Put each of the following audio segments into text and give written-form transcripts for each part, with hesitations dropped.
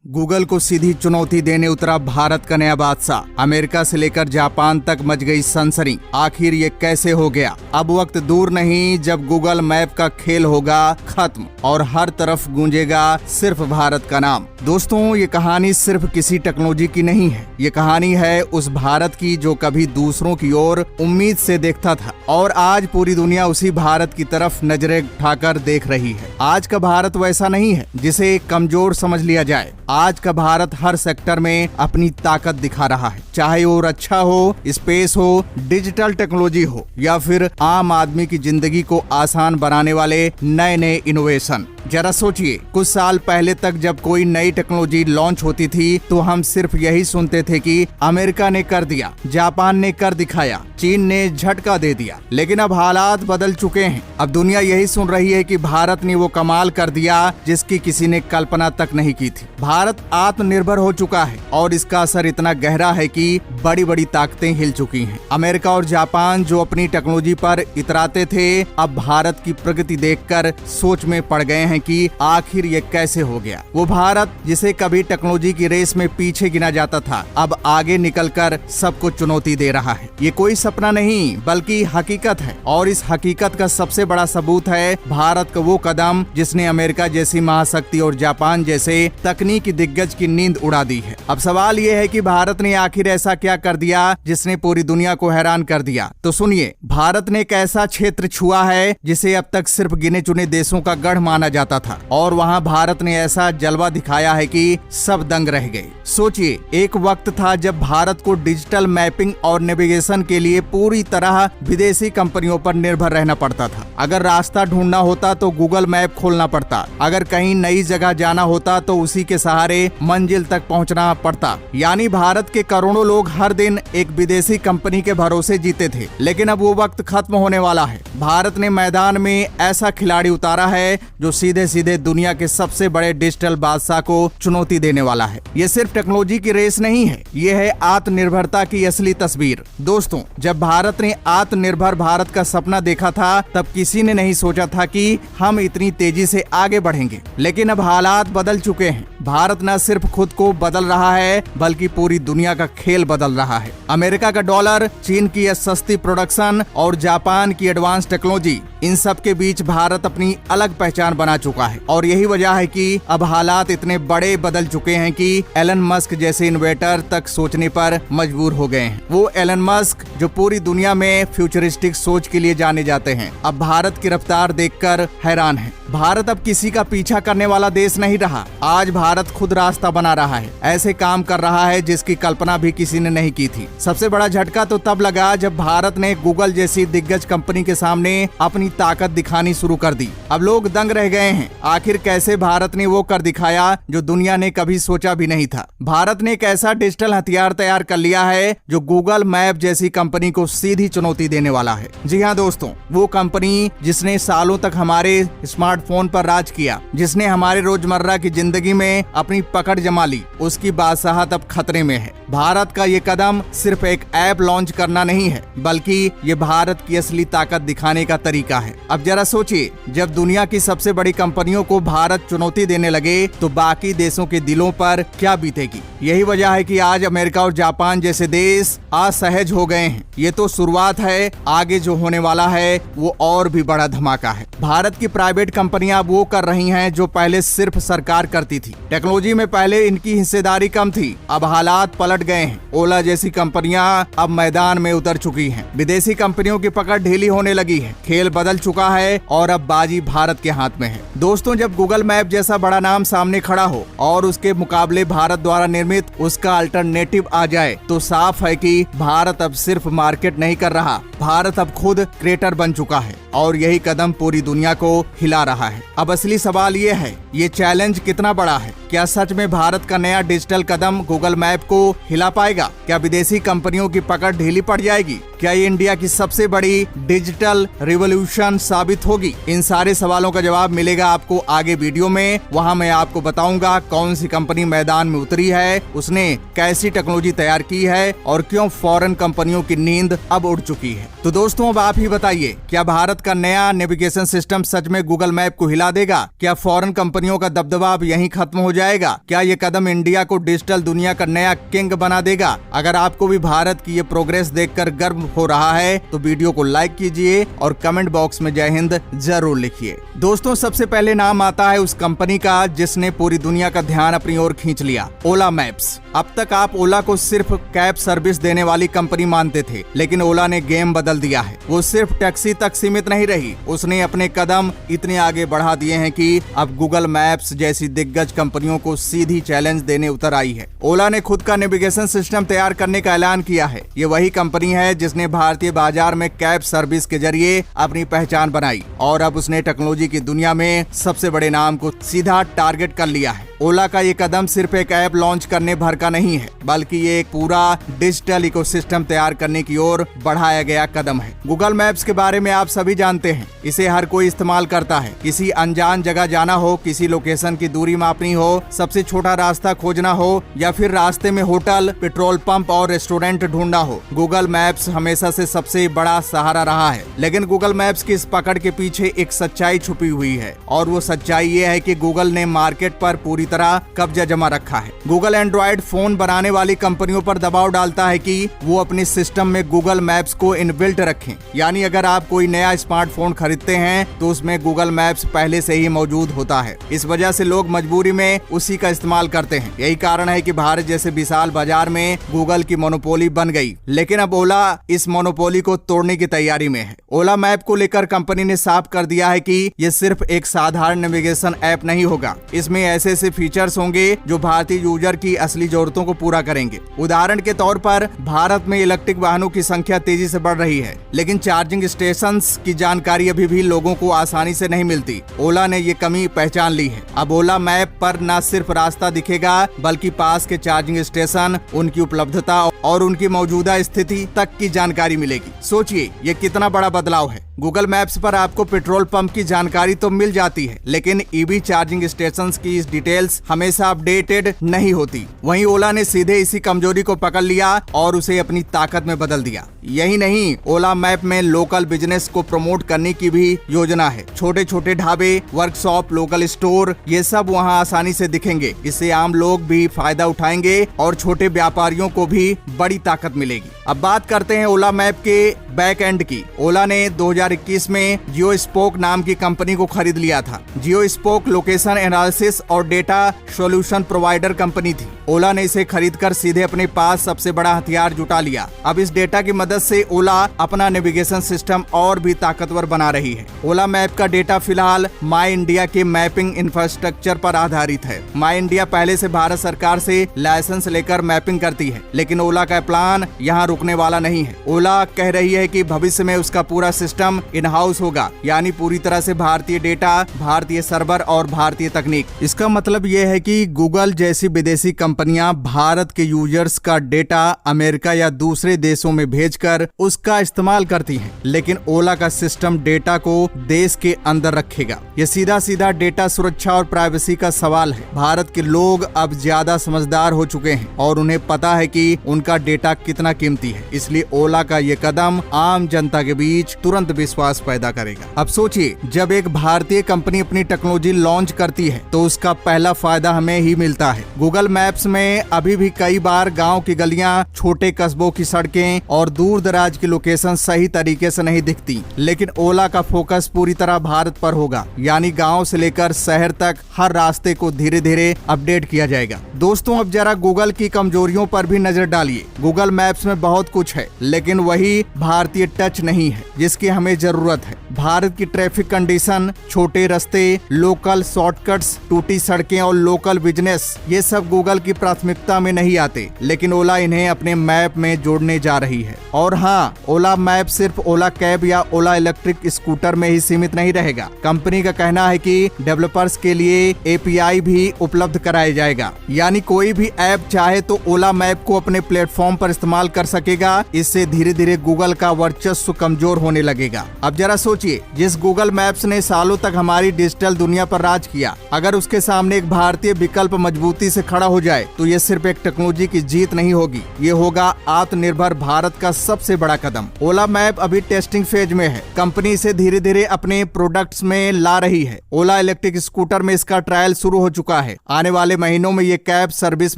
Google को सीधी चुनौती देने उतरा भारत का नया बादशाह। अमेरिका से लेकर जापान तक मच गई सनसनी। आखिर ये कैसे हो गया? अब वक्त दूर नहीं जब गूगल मैप का खेल होगा खत्म और हर तरफ गूंजेगा सिर्फ भारत का नाम। दोस्तों, ये कहानी सिर्फ किसी टेक्नोलॉजी की नहीं है। ये कहानी है उस भारत की जो कभी दूसरों की ओर उम्मीद से देखता था और आज पूरी दुनिया उसी भारत की तरफ नजरें उठाकर देख रही है। आज का भारत वैसा नहीं है जिसे कमजोर समझ लिया जाए। आज का भारत हर सेक्टर में अपनी ताकत दिखा रहा है, चाहे वो रक्षा हो, स्पेस हो, डिजिटल टेक्नोलॉजी हो या फिर आम आदमी की जिंदगी को आसान बनाने वाले नए नए इनोवेशन। जरा सोचिए, कुछ साल पहले तक जब कोई नई टेक्नोलॉजी लॉन्च होती थी तो हम सिर्फ यही सुनते थे कि अमेरिका ने कर दिया, जापान ने कर दिखाया, चीन ने झटका दे दिया। लेकिन अब हालात बदल चुके हैं। अब दुनिया यही सुन रही है कि भारत ने वो कमाल कर दिया जिसकी किसी ने कल्पना तक नहीं की थी। भारत आत्मनिर्भर हो चुका है और इसका असर इतना गहरा है कि बड़ी बड़ी ताकतें हिल चुकी हैं। अमेरिका और जापान जो अपनी टेक्नोलॉजी पर इतराते थे, अब भारत की प्रगति देखकर सोच में पड़ गए हैं कि आखिर ये कैसे हो गया। वो भारत जिसे कभी टेक्नोलॉजी की रेस में पीछे गिना जाता था, अब आगे निकलकर सबको चुनौती दे रहा है। ये कोई सपना नहीं बल्कि हकीकत है और इस हकीकत का सबसे बड़ा सबूत है भारत का वो कदम जिसने अमेरिका जैसी महाशक्ति और जापान जैसे तकनीकी दिग्गज की नींद उड़ा दी है। अब सवाल ये है कि भारत ने आखिर ऐसा क्या कर दिया जिसने पूरी दुनिया को हैरान कर दिया। तो सुनिए, भारत ने एक ऐसा क्षेत्र छुआ है जिसे अब तक सिर्फ गिने चुने देशों का गढ़ माना जाता था और वहाँ भारत ने ऐसा जलवा दिखाया है कि सब दंग रह गए। सोचिए, एक वक्त था जब भारत को डिजिटल मैपिंग और नेविगेशन के लिए पूरी तरह विदेशी कंपनियों पर निर्भर रहना पड़ता था। अगर रास्ता ढूंढना होता तो गूगल मैप खोलना पड़ता, अगर कहीं नई जगह जाना होता तो उसी के सहारे मंजिल तक पहुंचना पड़ता। यानी भारत के करोड़ों लोग हर दिन एक विदेशी कंपनी के भरोसे जीते थे। लेकिन अब वो वक्त खत्म होने वाला है। भारत ने मैदान में ऐसा खिलाड़ी उतारा है जो सीधे सीधे दुनिया के सबसे बड़े डिजिटल बादशाह को चुनौती देने वाला है। ये सिर्फ टेक्नोलॉजी की रेस नहीं है, ये है आत्मनिर्भरता की असली तस्वीर। दोस्तों, जब भारत ने आत्मनिर्भर भारत का सपना देखा था तब किसी ने नहीं सोचा था कि हम इतनी तेजी से आगे बढ़ेंगे। लेकिन अब हालात बदल चुके हैं। भारत न सिर्फ खुद को बदल रहा है बल्कि पूरी दुनिया का खेल बदल रहा है। अमेरिका का डॉलर, चीन की सस्ती प्रोडक्शन और जापान की एडवांस टेक्नोलॉजी, इन सब के बीच भारत अपनी अलग पहचान बना चुका है। और यही वजह है कि अब हालात इतने बड़े बदल चुके हैं कि एलन मस्क जैसे इन्वेंटर तक सोचने पर मजबूर हो गए हैं। वो एलन मस्क जो पूरी दुनिया में फ्यूचरिस्टिक सोच के लिए जाने जाते हैं, अब भारत की रफ्तार देखकर हैरान है। भारत अब किसी का पीछा करने वाला देश नहीं रहा। आज भारत खुद रास्ता बना रहा है, ऐसे काम कर रहा है जिसकी कल्पना भी किसी ने नहीं की थी। सबसे बड़ा झटका तो तब लगा जब भारत ने गूगल जैसी दिग्गज कंपनी के सामने अपनी ताकत दिखानी शुरू कर दी। अब लोग दंग रह गए हैं। आखिर कैसे भारत ने वो कर दिखाया जो दुनिया ने कभी सोचा भी नहीं था। भारत ने एक ऐसा डिजिटल हथियार तैयार कर लिया है जो गूगल मैप जैसी कंपनी को सीधी चुनौती देने वाला है। जी हाँ दोस्तों, वो कंपनी जिसने सालों तक हमारे स्मार्टफोन पर राज किया, जिसने हमारे रोजमर्रा की जिंदगी में अपनी पकड़ जमा ली, उसकी बादशाहत अब खतरे में है। भारत का ये कदम सिर्फ एक ऐप लॉन्च करना नहीं है बल्कि ये भारत की असली ताकत दिखाने का तरीका है। अब जरा सोचिए, जब दुनिया की सबसे बड़ी कंपनियों को भारत चुनौती देने लगे तो बाकी देशों के दिलों पर क्या बीतेगी। यही वजह है कि आज अमेरिका और जापान जैसे देश असहज हो गए हैं। ये तो शुरुआत है, आगे जो होने वाला है वो और भी बड़ा धमाका है। भारत की प्राइवेट कंपनियां अब वो कर रही हैं जो पहले सिर्फ सरकार करती थी। टेक्नोलॉजी में पहले इनकी हिस्सेदारी कम थी, अब हालात पलट गए हैं। ओला जैसी कंपनियां अब मैदान में उतर चुकी हैं। विदेशी कंपनियों की पकड़ ढीली होने लगी है। खेल बदल चुका है और अब बाजी भारत के हाथ में है। दोस्तों, जब गूगल मैप जैसा बड़ा नाम सामने खड़ा हो और उसके मुकाबले भारत द्वारा निर्मित उसका अल्टरनेटिव आ जाए तो साफ है कि भारत अब सिर्फ मार्केट नहीं कर रहा, भारत अब खुद क्रिएटर बन चुका है और यही कदम पूरी दुनिया को हिला रहा है। अब असली सवाल ये है, ये चैलेंज कितना बड़ा है? क्या सच में भारत का नया डिजिटल कदम गूगल मैप को हिला पाएगा? क्या विदेशी कंपनियों की पकड़ ढीली पड़ जाएगी? क्या ये इंडिया की सबसे बड़ी डिजिटल रिवॉल्यूशन साबित होगी? इन सारे सवालों का जवाब मिलेगा आपको आगे वीडियो में। वहां मैं आपको बताऊंगा कौन सी कंपनी मैदान में उतरी है, उसने कैसी टेक्नोलॉजी तैयार की है और क्यों फॉरेन कंपनियों की नींद अब उड़ चुकी है। तो दोस्तों, अब आप ही बताइए, क्या भारत का नया नेविगेशन सिस्टम सच में गूगल मैप को हिला देगा? क्या फॉरेन कंपनियों का दबदबा अब यहीं खत्म हो जाएगा? जाएगा? क्या ये कदम इंडिया को डिजिटल दुनिया का नया किंग बना देगा? अगर आपको भी भारत की ये प्रोग्रेस देखकर गर्व हो रहा है तो वीडियो को लाइक कीजिए और कमेंट बॉक्स में जय हिंद जरूर लिखिए। दोस्तों, सबसे पहले नाम आता है उस कंपनी का जिसने पूरी दुनिया का ध्यान अपनी ओर खींच लिया, ओला मैप्स। अब तक आप ओला को सिर्फ कैब सर्विस देने वाली कंपनी मानते थे, लेकिन ओला ने गेम बदल दिया है। वो सिर्फ टैक्सी तक सीमित नहीं रही, उसने अपने कदम इतने आगे बढ़ा दिए हैं कि अब गूगल मैप्स जैसी दिग्गज कंपनियों को सीधी चैलेंज देने उतर आई है। ओला ने खुद का नेविगेशन सिस्टम तैयार करने का ऐलान किया है। ये वही कंपनी है जिसने भारतीय बाजार में कैब सर्विस के जरिए अपनी पहचान बनाई और अब उसने टेक्नोलॉजी की दुनिया में सबसे बड़े नाम को सीधा टारगेट कर लिया है। ओला का ये कदम सिर्फ एक ऐप लॉन्च करने भर का नहीं है, बल्कि ये एक पूरा डिजिटल इकोसिस्टम तैयार करने की ओर बढ़ाया गया कदम है। गूगल मैप्स के बारे में आप सभी जानते हैं, इसे हर कोई इस्तेमाल करता है। किसी अनजान जगह जाना हो, किसी लोकेशन की दूरी मापनी हो, सबसे छोटा रास्ता खोजना हो या फिर रास्ते में होटल, पेट्रोल पंप और रेस्टोरेंट ढूंढना हो, गूगल मैप्स हमेशा से सबसे बड़ा सहारा रहा है। लेकिन गूगल मैप्स की इस पकड़ के पीछे एक सच्चाई छुपी हुई है और वो सच्चाई ये है कि गूगल ने मार्केट पर पूरी तरह कब्जा जमा रखा है। गूगल एंड्रॉइड फोन बनाने वाली कंपनियों पर दबाव डालता है कि वो अपने सिस्टम में गूगल मैप्स को इनबिल्ट रखें। यानी अगर आप कोई नया स्मार्टफोन खरीदते हैं तो उसमें गूगल मैप्स पहले से ही मौजूद होता है। इस वजह से लोग मजबूरी में उसी का इस्तेमाल करते हैं। यही कारण है कि भारत जैसे विशाल बाजार में गूगल की मोनोपोली बन गई। लेकिन अब ओला इस मोनोपोली को तोड़ने की तैयारी में है। ओला मैप को लेकर कंपनी ने साफ कर दिया है कि ये सिर्फ एक साधारण नेविगेशन ऐप नहीं होगा, इसमें ऐसे फीचर्स होंगे जो भारतीय यूजर की असली जरूरतों को पूरा करेंगे। उदाहरण के तौर पर भारत में इलेक्ट्रिक वाहनों की संख्या तेजी से बढ़ रही है, लेकिन चार्जिंग स्टेशंस की जानकारी अभी भी लोगों को आसानी से नहीं मिलती। ओला ने ये कमी पहचान ली है। अब ओला मैप पर न सिर्फ रास्ता दिखेगा, बल्कि पास के चार्जिंग स्टेशन, उनकी उपलब्धता और उनकी मौजूदा स्थिति तक की जानकारी मिलेगी। सोचिए ये कितना बड़ा बदलाव है। गूगल मैप्स पर आपको पेट्रोल पंप की जानकारी तो मिल जाती है, लेकिन ईवी चार्जिंग स्टेशंस की डिटेल्स हमेशा अपडेटेड नहीं होती। वहीं ओला ने सीधे इसी कमजोरी को पकड़ लिया और उसे अपनी ताकत में बदल दिया। यही नहीं, ओला मैप में लोकल बिजनेस को प्रमोट करने की भी योजना है। छोटे छोटे ढाबे, वर्कशॉप, लोकल स्टोर, ये सब वहां आसानी से दिखेंगे। इससे आम लोग भी फायदा उठाएंगे और छोटे व्यापारियों को भी बड़ी ताकत मिलेगी। अब बात करते हैं ओला मैप के बैक एंड की। ओला ने 2021 में जियो स्पोक नाम की कंपनी को खरीद लिया था। जियो स्पोक लोकेशन एनालिसिस और डेटा सॉल्यूशन प्रोवाइडर कंपनी थी। ओला ने इसे खरीदकर सीधे अपने पास सबसे बड़ा हथियार जुटा लिया। अब इस डेटा की मदद से ओला अपना नेविगेशन सिस्टम और भी ताकतवर बना रही है। ओला मैप का डेटा फिलहाल माई इंडिया के मैपिंग इंफ्रास्ट्रक्चर पर आधारित है। माई इंडिया पहले से भारत सरकार से लाइसेंस लेकर मैपिंग करती है, लेकिन ओला का प्लान यहाँ रुकने वाला नहीं है। ओला कह रही है कि भविष्य में उसका पूरा सिस्टम इन हाउस होगा, यानी पूरी तरह से भारतीय डेटा, भारतीय सर्वर और भारतीय तकनीक। इसका मतलब यह है कि गूगल जैसी विदेशी कंपनियां भारत के यूजर्स का डेटा अमेरिका या दूसरे देशों में भेजकर उसका इस्तेमाल करती हैं, लेकिन ओला का सिस्टम डेटा को देश के अंदर रखेगा। ये सीधा सीधा डेटा सुरक्षा और प्राइवेसी का सवाल है। भारत के लोग अब ज्यादा समझदार हो चुके हैं और उन्हें पता है कि उनका डेटा कितना कीमती है। इसलिए ओला का ये कदम आम जनता के बीच तुरंत विश्वास पैदा करेगा। अब सोचिए, जब एक भारतीय कंपनी अपनी टेक्नोलॉजी लॉन्च करती है तो उसका पहला फायदा हमें ही मिलता है। गूगल मैप्स में अभी भी कई बार गांव की गलियां, छोटे कस्बों की सड़कें और दूर दराज की लोकेशन सही तरीके से नहीं दिखती, लेकिन ओला का फोकस पूरी तरह भारत पर होगा। यानी गांव से लेकर शहर तक हर रास्ते को धीरे धीरे अपडेट किया जाएगा। दोस्तों, अब जरा गूगल की कमजोरियों पर भी नजर डालिए। गूगल मैप्स में बहुत कुछ है, लेकिन वही भारतीय टच नहीं है जिसकी हमें जरूरत है। भारत की ट्रैफिक कंडीशन, छोटे रास्ते, लोकल शॉर्टकट्स, टूटी सड़कें और लोकल बिजनेस, ये सब गूगल की प्राथमिकता में नहीं आते, लेकिन ओला इन्हें अपने मैप में जोड़ने जा रही है। और हाँ, ओला मैप सिर्फ ओला कैब या ओला इलेक्ट्रिक स्कूटर में ही सीमित नहीं रहेगा। कंपनी का कहना है कि डेवलपर्स के लिए API भी उपलब्ध कराया जाएगा, यानी कोई भी ऐप चाहे तो ओला मैप को अपने प्लेटफॉर्म पर इस्तेमाल कर सकेगा। इससे धीरे धीरे गूगल का वर्चस्व कमजोर होने लगेगा। अब जरा सोचिए, सोचिए, जिस गूगल मैप्स ने सालों तक हमारी डिजिटल दुनिया पर राज किया, अगर उसके सामने एक भारतीय विकल्प मजबूती से खड़ा हो जाए तो ये सिर्फ एक टेक्नोलॉजी की जीत नहीं होगी, ये होगा आत्मनिर्भर भारत का सबसे बड़ा कदम। ओला मैप अभी टेस्टिंग फेज में है। कंपनी इसे धीरे धीरे अपने प्रोडक्ट्स में ला रही है। ओला इलेक्ट्रिक स्कूटर में इसका ट्रायल शुरू हो चुका है। आने वाले महीनों में ये कैब सर्विस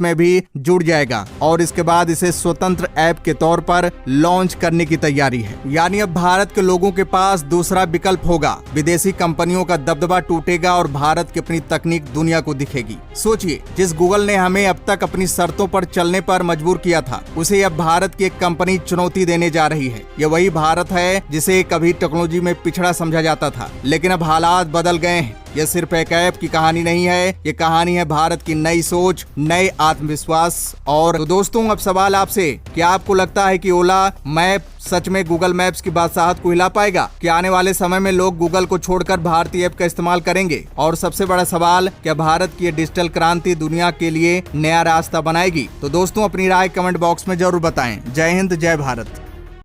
में भी जुड़ जाएगा और इसके बाद इसे स्वतंत्र ऐप के तौर पर लॉन्च करने की तैयारी है। यानी अब भारत के लोगों के पास दूसरा विकल्प होगा। विदेशी कंपनियों का दबदबा टूटेगा और भारत की अपनी तकनीक दुनिया को दिखेगी। सोचिए, जिस गूगल ने हमें अब तक अपनी शर्तों पर चलने पर मजबूर किया था, उसे अब भारत की एक कंपनी चुनौती देने जा रही है। ये वही भारत है जिसे कभी टेक्नोलॉजी में पिछड़ा समझा जाता था, लेकिन अब हालात बदल गए हैं। यह सिर्फ एक ऐप की कहानी नहीं है, ये कहानी है भारत की नई सोच, नए आत्मविश्वास। और तो दोस्तों, अब सवाल आपसे, क्या आपको लगता है कि ओला मैप सच में गूगल मैप्स की बादशाहत को हिला पाएगा? क्या आने वाले समय में लोग गूगल को छोड़कर भारतीय ऐप का इस्तेमाल करेंगे? और सबसे बड़ा सवाल, क्या भारत की डिजिटल क्रांति दुनिया के लिए नया रास्ता बनाएगी? तो दोस्तों, अपनी राय कमेंट बॉक्स में जरूर बताएं। जय हिंद, जय भारत।